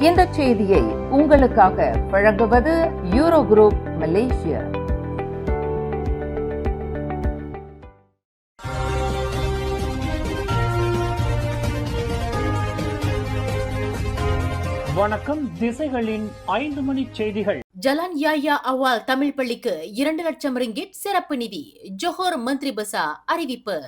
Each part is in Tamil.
இந்த செய்தியை உங்களுக்காக வழங்குவது யூரோ குரூப் மலேசியா. வணக்கம். திசைகளின் 5 மணி செய்திகள். ஜலான் யாயா அவால் தமிழ் பள்ளிக்கு 2 லட்சம் ரிங்கிட் சிறப்பு நிதி. ஜோஹர் மந்திரி பசா அறிவிப்பு.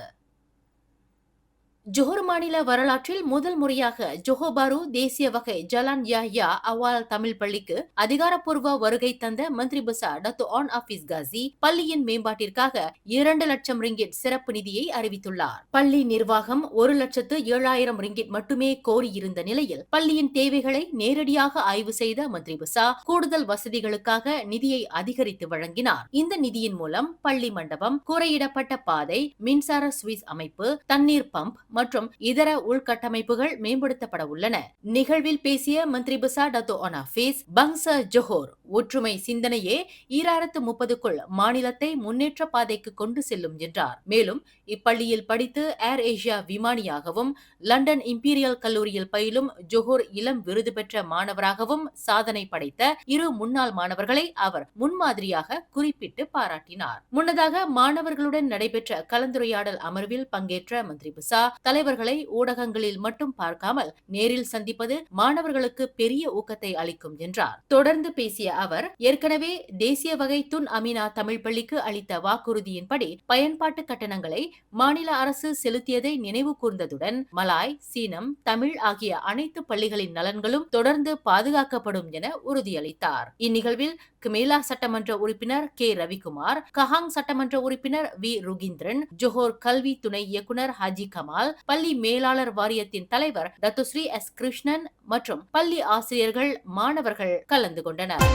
ஜோஹர் மாநில வரலாற்றில் முதல் முறையாக ஜோஹர் பாரு தேசிய வகை ஜலான் யாயா அவால் தமிழ் பள்ளிக்கு அதிகாரப்பூர்வ வருகை தந்த மந்திரி பசா டத்து ஆன் ஆபீஸ் காசி பள்ளியின் மேம்பாட்டிற்காக 2 லட்சம் ரிங்கிட் சிறப்பு நிதியை அறிவித்துள்ளார். பள்ளி நிர்வாகம் 1,07,000 ரிங்கிட் மட்டுமே கோரியிருந்த நிலையில் பள்ளியின் தேவைகளை நேரடியாக ஆய்வு செய்த மந்திரி பசா கூடுதல் வசதிகளுக்காக நிதியை அதிகரித்து வழங்கினார். இந்த நிதியின் மூலம் பள்ளி மண்டபம், கூரையிடப்பட்ட பாதை, மின்சார சுவிஸ் அமைப்பு, தண்ணீர் பம்ப் மற்றும் இதர உள்கட்டமைப்புகள் மேம்படுத்தப்பட உள்ளன. நிகழ்வில் பேசிய மந்திரி பசா டத்தோ ஆன் ஆபீஸ், பங்ச ஜோஹர் ஒற்றுமை சிந்தனையே 2030க்குள் மாநிலத்தை முன்னேற்ற பாதைக்கு கொண்டு செல்லும் என்றார். மேலும் இப்பள்ளியில் படித்து ஏர் ஏசியா விமானியாகவும் லண்டன் இம்பீரியல் கல்லூரியில் பயிலும் ஜோஹர் இளம் விருது பெற்ற மாணவராகவும் சாதனை படைத்த 2 முன்னாள் மாணவர்களை அவர் முன்மாதிரியாக குறிப்பிட்டு பாராட்டினார். முன்னதாக மாணவர்களுடன் நடைபெற்ற கலந்துரையாடல் அமர்வில் பங்கேற்ற மந்திரி பசா தலைவர்களை ஊடகங்களில் மட்டும் பார்க்காமல் நேரில் சந்திப்பது மாணவர்களுக்கு பெரிய ஊக்கத்தை அளிக்கும் என்றார். தொடர்ந்து பேசிய அவர், ஏற்கனவே தேசிய வகை துன் அமீனா தமிழ் பள்ளிக்கு அளித்த வாக்குறுதியின்படி பயன்பாட்டு கட்டணங்களை மாநில அரசு செலுத்தியதை நினைவு கூர்ந்ததுடன் மலாய், சீனம், தமிழ் ஆகிய அனைத்து பள்ளிகளின் நலன்களும் தொடர்ந்து பாதுகாக்கப்படும் என உறுதியளித்தார். இந்நிகழ்வில் கிமேலா சட்டமன்ற உறுப்பினர் கே ரவிக்குமார், கஹாங் சட்டமன்ற உறுப்பினர் வி ருகிந்திரன், ஜோஹர் கல்வி துணை இயக்குனர் ஹாஜி கமால், பள்ளி மேலாளர் வாரியத்தின் தலைவர் டத்துஸ்ரீ எஸ் கிருஷ்ணன் மற்றும் பள்ளி ஆசிரியர்கள், மாணவர்கள் கலந்து கொண்டனர்.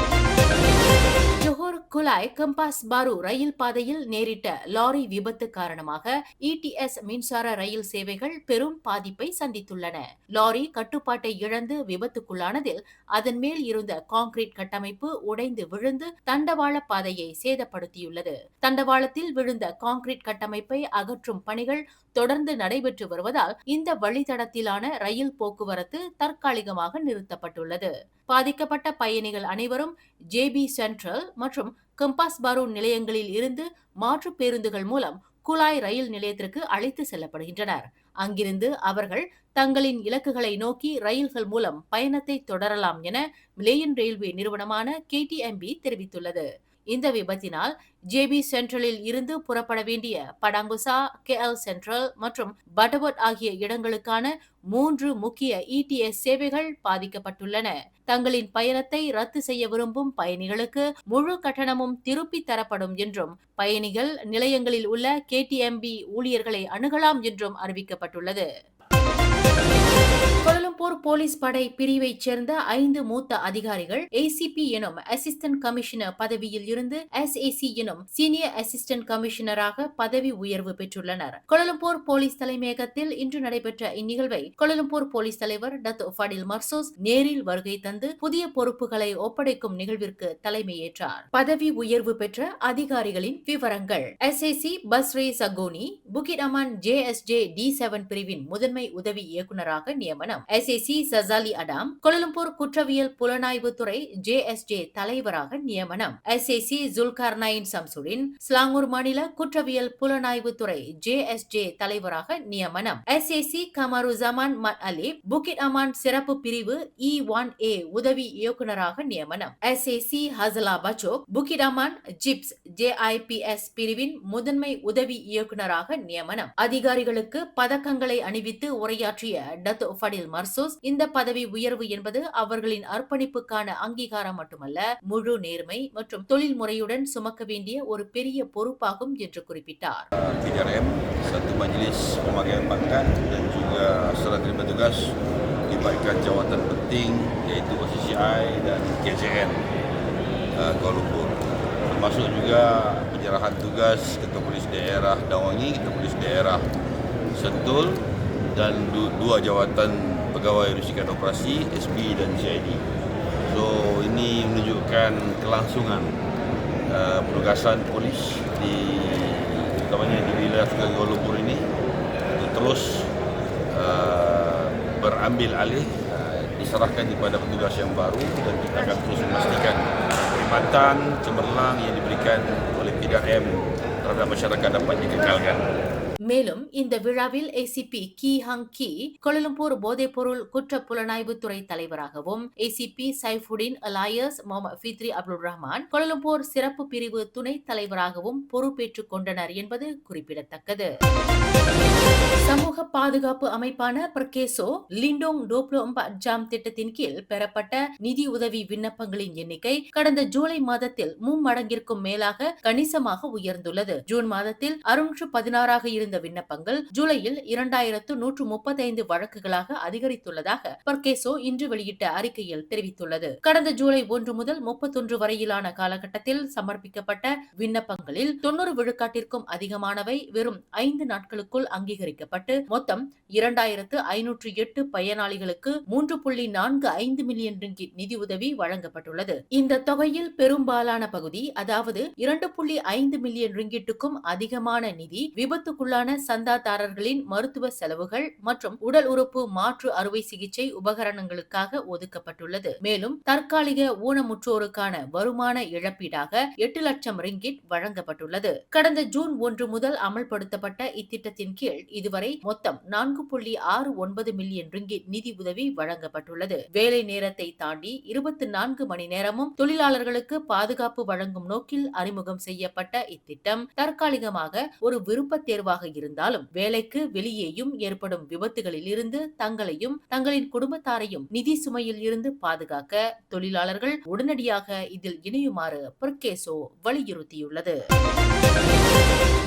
ஜோஹர் குலாய் கம்பாஸ் பாரு ரயில் பாதையில் நேரிட்ட லாரி விபத்து காரணமாக இடிஎஸ் மின்சார ரயில் சேவைகள் பெரும் பாதிப்பை சந்தித்துள்ளன. லாரி கட்டுப்பாட்டை இழந்து விபத்துக்குள்ளானதில் அதன் மேல் இருந்த கான்கிரீட் கட்டமைப்பு உடைந்து விழுந்து தண்டவாள பாதையை சேதப்படுத்தியுள்ளது. தண்டவாளத்தில் விழுந்த கான்கிரீட் கட்டமைப்பை அகற்றும் பணிகள் தொடர்ந்து நடைபெற்று வருவதால் இந்த வழித்தடத்திலான ரயில் போக்குவரத்து தற்காலிகமாக நிறுத்தப்பட்டுள்ளது. பாதிக்கப்பட்ட பயணிகள் அனைவரும் ஜேபி சென்ட்ரல் மற்றும் கம்பாஸ் பாரு நிலையங்களில் இருந்து மாற்று பேருந்துகள் மூலம் குலாய் ரயில் நிலையத்திற்கு அழைத்து செல்லப்படுகின்றனர். அங்கிருந்து அவர்கள் தங்களின் இலக்குகளை நோக்கி ரயில்கள் மூலம் பயணத்தை தொடரலாம் என மலேயன் ரயில்வே நிறுவனமான KTMB தெரிவித்துள்ளது. இந்த விபத்தினால் ஜேபி சென்ட்ரலில் இருந்து புறப்பட வேண்டிய படாங்குசா, KL சென்ட்ரல் மற்றும் பட்டவட் ஆகிய இடங்களுக்கான 3 முக்கிய ETS சேவைகள் பாதிக்கப்பட்டுள்ளன. தங்களின் பயணத்தை ரத்து செய்ய விரும்பும் பயணிகளுக்கு முழு கட்டணமும் திருப்பி தரப்படும் என்றும் பயணிகள் நிலையங்களில் உள்ள KTMB ஊழியர்களை அணுகலாம் என்றும் அறிவிக்கப்பட்டுள்ளது. கோலலம்பூர் போலீஸ் படை பிரிவைச் சேர்ந்த 5 மூத்த அதிகாரிகள் ACP எனும் அசிஸ்டன்ட் கமிஷனர் பதவியில் இருந்து SAC எனும் சீனியர் அசிஸ்டன்ட் கமிஷனராக பதவி உயர்வு பெற்றுள்ளனர். கோலலம்பூர் போலீஸ் தலைமையகத்தில் இன்று நடைபெற்ற இந்நிகழ்வை கோலலம்பூர் போலீஸ் தலைவர் டத்து ஃபடில் மர்சோஸ் நேரில் வருகை தந்து புதிய பொறுப்புகளை ஒப்படைக்கும் நிகழ்விற்கு தலைமையேற்றார். பதவி உயர்வு பெற்ற அதிகாரிகளின் விவரங்கள்: SAC பஸ்ரே சகோனி Bukit Aman JSJ D7 பிரிவின் முதன்மை உதவி இயக்குநராக நியமனம். SAC சசாலி அடாம் கோலலம்பூர் குற்றவியல் புலனாய்வு துறை JSJ தலைவராக நியமனம். SAC ஜுல்கார்னைன் சம்சுடின் ஸ்லாங்கூர் மாநில குற்றவியல் புலனாய்வு துறை JSJ தலைவராக நியமனம். SAC கமருசமான் மட் அலி புகிட் அமான் சிறப்பு பிரிவு E1A உதவி இயக்குநராக நியமனம். SAC ஹசலா பச்சோக் புகிட் அமான் ஜிப்ஸ் JIPS பிரிவின் முதன்மை உதவி இயக்குநராக நியமனம். அதிகாரிகளுக்கு பதக்கங்களை அணிவித்து உரையாற்றிய டத்து ஃபடில் மர்சோஸ், இந்த பதவி உயர்வு என்பது அவர்களின் அர்ப்பணிப்புக்கான அங்கீகாரம் மட்டுமல்ல, முழு நேர்மை மற்றும் தொழில் முறையுடன் சுமக்க வேண்டிய ஒரு பெரிய பொறுப்பாகும் என்று குறிப்பிட்டார். PDRM, satu majlis pemakaian pangkat dan juga serah terima tugas diberikan jawatan penting iaitu OCCI dan KJN Kuala Lumpur. Termasuk juga penyerahan tugas Ketua Polis Daerah Dawangi, Ketua Polis Daerah Sentul dan 2 jawatan pegawai rusikan operasi SP dan CID. So ini menunjukkan kelangsungan penugasan polis utamanya di wilayah Kuala Lumpur ini untuk terus berambil alih di diserahkan kepada petugas yang baru dan kita akan terus memastikan perkhidmatan cemerlang yang diberikan oleh PDRM terhadap masyarakat dapat dikekalkan. மேலும் இந்த விழாவில் ஏசிபி கி ஹங் கி கோலலம்பூர் போதைப்பொருள் குற்ற புலனாய்வுத்துறை தலைவராகவும், ஏசிபி சைஃபுடின் அலாயஸ் முகமது ஃபித்ரி அப்துல் ரஹ்மான் கோலலம்பூர் சிறப்பு பிரிவு துணைத் தலைவராகவும் பொறுப்பேற்றுக் கொண்டனர் என்பது குறிப்பிடத்தக்கது. சமூக பாதுகாப்பு அமைப்பான பிரகேசோ லிண்டோங் 24 ஜாம் திட்டத்தின் கீழ் பெறப்பட்ட நிதி உதவி விண்ணப்பங்களின் எண்ணிக்கை கடந்த ஜூலை மாதத்தில் மும்மடங்கிற்கும் மேலாக கணிசமாக உயர்ந்துள்ளது. ஜூன் மாதத்தில் 616 இருந்த விண்ணப்பங்கள் ஜூலையில் 2135 வழக்குகளாக அதிகரித்துள்ளதாக பர்கேசோ இன்று வெளியிட்ட அறிக்கையில் தெரிவித்துள்ளது. கடந்த ஜூலை 1 முதல் 31 வரையிலான காலகட்டத்தில் சமர்ப்பிக்கப்பட்ட விண்ணப்பங்களில் 90 விழுக்காட்டிற்கும் அதிகமானவை வெறும் 5 நாட்களுக்குள் அங்கீகரிக்கப்பட்டு மொத்தம் 2508 பயனாளிகளுக்கு 3.45 மில்லியன் ரிங்கிட் நிதியுதவி வழங்கப்பட்டுள்ளது. இந்த தொகையில் பெரும்பாலான பகுதி, அதாவது 2.5 மில்லியன் ரிங்கிட்டுக்கும் அதிகமான நிதி விபத்துக்குள்ளான சந்தாதாரர்களின் மருத்துவ செலவுகள் மற்றும் உடல் உறுப்பு மாற்று அறுவை சிகிச்சை உபகரணங்களுக்காக ஒதுக்கப்பட்டுள்ளது. மேலும் தற்காலிக ஊனமுற்றோருக்கான வருமான இழப்பீடாக 8 லட்சம் ரிங்கிட் வழங்கப்பட்டுள்ளது. கடந்த ஜூன் 1 முதல் அமல்படுத்தப்பட்ட இத்திட்டத்தின் கீழ் இதுவரை மொத்தம் 4.69 மில்லியன் ரிங்கிட் நிதி உதவி வழங்கப்பட்டுள்ளது. வேலை நேரத்தை தாண்டி 24 மணி நேரமும் தொழிலாளர்களுக்கு பாதுகாப்பு வழங்கும் நோக்கில் அறிமுகம் செய்யப்பட்ட இத்திட்டம் தற்காலிகமாக ஒரு விருப்ப தேர்வாக இருந்தாலும் வேலைக்கு வெளியேயும் ஏற்படும் விபத்துகளில் இருந்து தங்களையும் தங்களின் குடும்பத்தாரையும் நிதி சுமையில் இருந்து பாதுகாக்க தொழிலாளர்கள் உடனடியாக இதில் இணையுமாறு பர்கேசோ வலியுறுத்தியுள்ளது.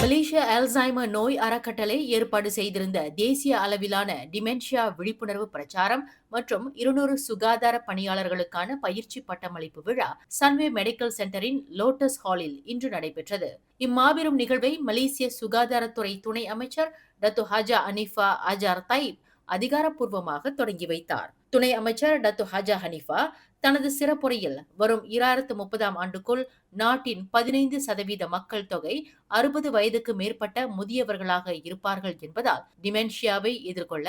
மலேசிய அல்சைமர் நோய் அறக்கட்டளை ஏற்பாடு செய்திருந்த தேசிய அளவிலான டிமென்ஷியா விழிப்புணர்வு பிரச்சாரம் மற்றும் 200 சுகாதார பணியாளர்களுக்கான பயிற்சி பட்டமளிப்பு விழா சன்வே மெடிக்கல் சென்டரின் லோட்டஸ் ஹாலில் இன்று நடைபெற்றது. இம்மாபெரும் நிகழ்வை மலேசிய சுகாதாரத்துறை துணை அமைச்சர் டத்து ஹாஜா அனிஃபா அஜார் தைப் அதிகாரப்பூர்வமாக தொடங்கி வைத்தார். துணை அமைச்சர் டத்து ஹாஜா ஹனிஃபா தனது சிறப்புரையில் வரும் 2030 ஆண்டுக்குள் நாட்டின் 15% மக்கள் தொகை 60 வயதுக்கு மேற்பட்ட முதியவர்களாக இருப்பார்கள் என்பதால் டிமென்ஷியாவை எதிர்கொள்ள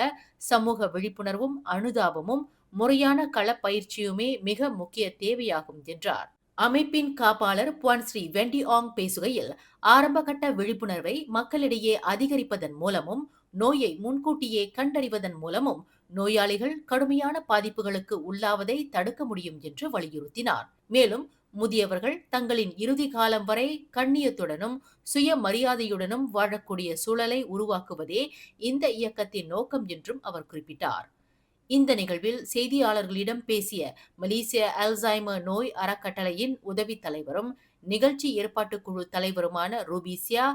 சமூக விழிப்புணர்வும் அனுதாபமும் முறையான களப்பயிற்சியுமே மிக முக்கிய தேவையாகும் என்றார். அமைப்பின் காப்பாளர் புவான் ஸ்ரீ வெண்டி ஆங் பேசுகையில், ஆரம்பகட்ட விழிப்புணர்வை மக்களிடையே அதிகரிப்பதன் மூலமும் நோயை முன்கூட்டியே கண்டறிவதன் மூலமும் நோயாளிகள் கடுமையான பாதிப்புகளுக்கு உள்ளாவதை தடுக்க முடியும் என்று வலியுறுத்தினார். மேலும் முதியவர்கள் தங்களின் இறுதி காலம் வரை கண்ணியத்துடனும் சுயமரியாதையுடனும் வாழக்கூடிய சூழலை உருவாக்குவதே இந்த இயக்கத்தின் நோக்கம் என்றும் அவர் குறிப்பிட்டார். இந்த நிகழ்வில் செய்தியாளர்களிடம் பேசிய மலேசிய அல்சைமர் நோய் அறக்கட்டளையின் உதவி தலைவரும் நிகழ்ச்சி ஏற்பாட்டுக் குழு தலைவருமான ரூபிசியா,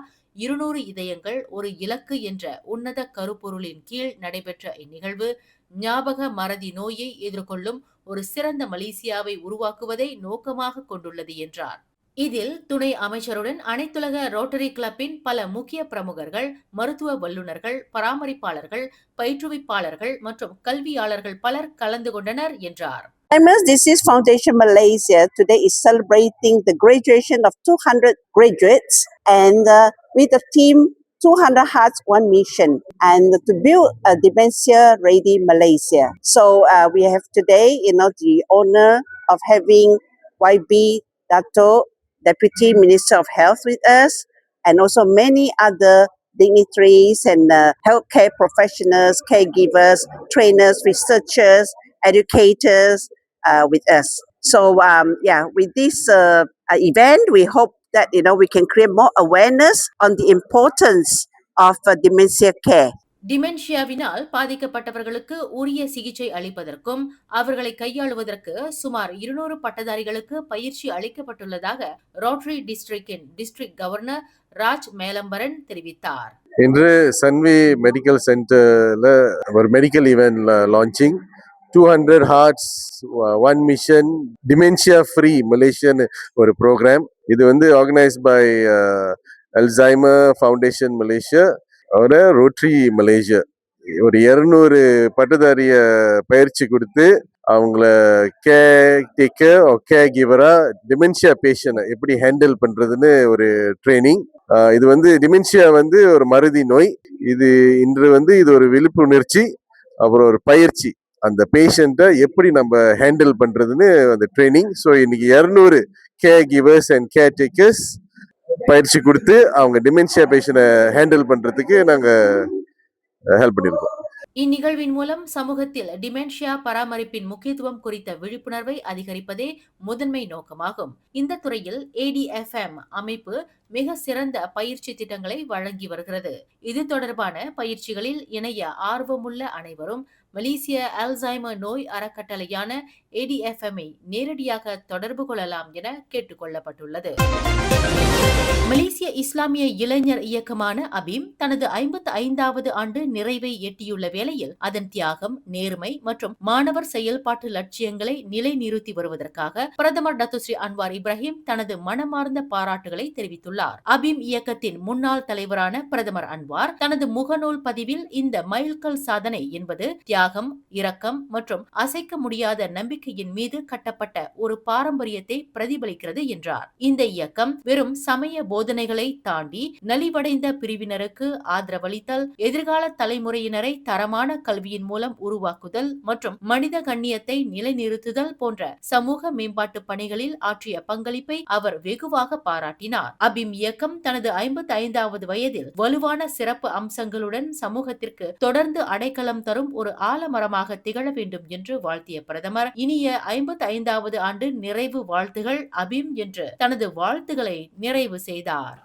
200 இதயங்கள் ஒரு இலக்கு என்ற உன்னத கருப்பொருளின் கீழ் நடைபெற்ற இந்நிகழ்வு ஞாபக மறதி நோயை எதிர்கொள்ளும் ஒரு சிறந்த மலேசியாவை உருவாக்குவதை நோக்கமாக கொண்டுள்ளது என்றார். இதில் துணை அமைச்சருடன் அனைத்துலக ரோட்டரி கிளப்பின் பல முக்கிய பிரமுகர்கள், மருத்துவ வல்லுநர்கள், பராமரிப்பாளர்கள், பயிற்றுவிப்பாளர்கள் மற்றும் கல்வியாளர்கள் பலர் கலந்து கொண்டனர் என்றார். Alzheimer's Disease Foundation Malaysia today is celebrating the graduation of 200 graduates and with the theme 200 Hearts, One Mission and to build a dementia-ready Malaysia. So we have today, the honor of having YB Dato, Deputy Minister of Health with us, and also many other dignitaries and healthcare professionals, caregivers, trainers, researchers, educators with us. So with this event, we hope that we can create more awareness on the importance of dementia care. டிமென்ஷியாவினால் பாதிக்கப்பட்டவர்களுக்கு உரிய சிகிச்சை அளிப்பதற்கும் அவர்களை கையாளுவதற்கு சுமார் 200 பட்டதாரிகளுக்கு பயிற்சி அளிக்கப்பட்டுள்ளதாக ரோட்டரி டிஸ்ட்ரிக்டின் டிஸ்ட்ரிக்ட் கவர்னர் ராஜ் மேலம்பரன் தெரிவித்தார். இன்று சன்வே மெடிக்கல் சென்டர்ல ஒரு medical event launching 200 hearts one mission dementia free Malaysian ஒரு ப்ரோக்ராம். இது organise by Alzheimer foundation Malaysia ஒரு ரோட்டரி மலேசியா ஒரு 200 பட்டதாரிய பயிற்சி கொடுத்து அவங்கள கேர் கிவரா டிமென்ஷியா பேஷண்ட் எப்படி ஹேண்டில் பண்றதுன்னு ஒரு ட்ரைனிங். இது டிமென்ஷியா ஒரு மறதி நோய். இது இன்று இது ஒரு விழிப்புணர்ச்சி, அப்புறம் ஒரு பயிற்சி. அந்த பேஷண்ட்டை எப்படி நம்ம ஹேண்டில் பண்ணுறதுன்னு அந்த ட்ரைனிங். ஸோ இன்னைக்கு 200 care givers and care takers பயிற்சி கொடுத்து அவங்க டிமென்ஷியா பேஷண்ட்டை ஹேண்டில் பண்ணுறதுக்கு நாங்கள் ஹெல்ப் பண்ணியிருக்கோம். இந்நிகழ்வின் மூலம் சமூகத்தில் டிமென்ஷியா பராமரிப்பின் முக்கியத்துவம் குறித்த விழிப்புணர்வை அதிகரிப்பதே முதன்மை நோக்கமாகும். இந்த துறையில் ADFM அமைப்பு மிக சிறந்த பயிற்சி திட்டங்களை வழங்கி வருகிறது. இது தொடர்பான பயிற்சிகளில் இணைய ஆர்வமுள்ள அனைவரும் மலேசிய அல்சைமர் நோய் அறக்கட்டளையான ADFM-ஐ நேரடியாக தொடர்பு கொள்ளலாம் என கேட்டுக் கொள்ளப்பட்டுள்ளது. மலேசிய இஸ்லாமிய இளைஞர் இயக்கமான அபீம் தனது 55வது ஆண்டு நிறைவை எட்டியுள்ள வேளையில் அதன் தியாகம், நேர்மை மற்றும் மாணவர் செயல்பாட்டு லட்சியங்களை நிலைநிறுத்தி வருவதற்காக பிரதமர் டத்து ஸ்ரீ அன்வார் இப்ராஹிம் தனது மனமார்ந்த பாராட்டுகளை தெரிவித்துள்ளார். அபீம் இயக்கத்தின் முன்னாள் தலைவரான பிரதமர் அன்வார் தனது முகநூல் பதிவில் இந்த மைல்கல் சாதனை என்பது தியாகம், இரக்கம் மற்றும் அசைக்க முடியாத நம்பிக்கையின் மீது கட்டப்பட்ட ஒரு பாரம்பரியத்தை பிரதிபலிக்கிறது என்றார். இந்த இயக்கம் வெறும் சமய போதனைகளை தாண்டி நலிவடைந்த பிரிவினருக்கு ஆதரவளித்தல், எதிர்கால தலைமுறையினரை தரமான கல்வியின் மூலம் உருவாக்குதல் மற்றும் மனித கண்ணியத்தை நிலைநிறுத்துதல் போன்ற சமூக மேம்பாட்டு பணிகளில் ஆற்றிய பங்களிப்பை அவர் வெகுவாக பாராட்டினார். அபீம் இயக்கம் தனது 55வது வயதில் வலுவான சிறப்பு அம்சங்களுடன் சமூகத்திற்கு தொடர்ந்து அடைக்கலம் தரும் ஒரு ஆலமரமாக திகழ வேண்டும் என்று வாழ்த்திய பிரதமர், இனிய 55வது ஆண்டு நிறைவு வாழ்த்துகள் அபீம் என்று தனது வாழ்த்துக்களை நிறைவு செய்தார்.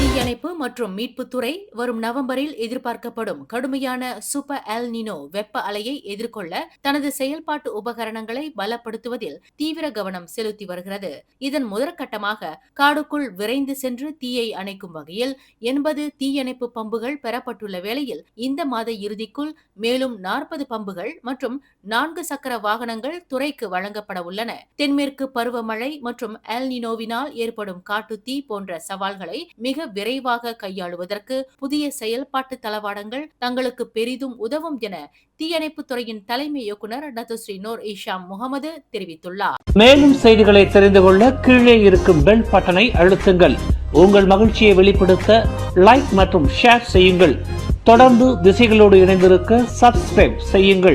தீயணைப்பு மற்றும் மீட்புத்துறை வரும் நவம்பரில் எதிர்பார்க்கப்படும் கடுமையான சூப்பர் எல் நினோ வெப்ப அலையை எதிர்கொள்ள தனது செயல்பாட்டு உபகரணங்களை பலப்படுத்துவதில் தீவிர கவனம் செலுத்தி வருகிறது. இதன் முதற்கட்டமாக காடுக்குள் விரைந்து சென்று தீயை அணைக்கும் வகையில் 80 தீயணைப்பு பம்புகள் பெறப்பட்டுள்ள வேளையில் இந்த மாத இறுதிக்குள் மேலும் 40 பம்புகள் மற்றும் 4 சக்கர வாகனங்கள் துறைக்கு வழங்கப்பட உள்ளன. தென்மேற்கு பருவமழை மற்றும் எல் நினோவினால் ஏற்படும் காட்டுத்தீ போன்ற சவால்களை மிக விரைவாக கையாளுவதற்கு புதிய செயல்பாட்டு தளவாடங்கள் தங்களுக்கு பெரிதும் உதவும் என தீயணைப்பு துறையின் தலைமை இயக்குனர் டத்து ஸ்ரீ நூர் இஷாம் முகமது தெரிவித்துள்ளார். மேலும் செய்திகளை தெரிந்து கொள்ள கீழே இருக்கும் பெல் பட்டனை அழுத்துங்கள். உங்கள் மகிழ்ச்சியை வெளிப்படுத்த லைக் மற்றும் ஷேர் செய்யுங்கள். தொடர்ந்து திசைகளோடு இணைந்திருக்க சப்ஸ்கிரைப் செய்யுங்கள்.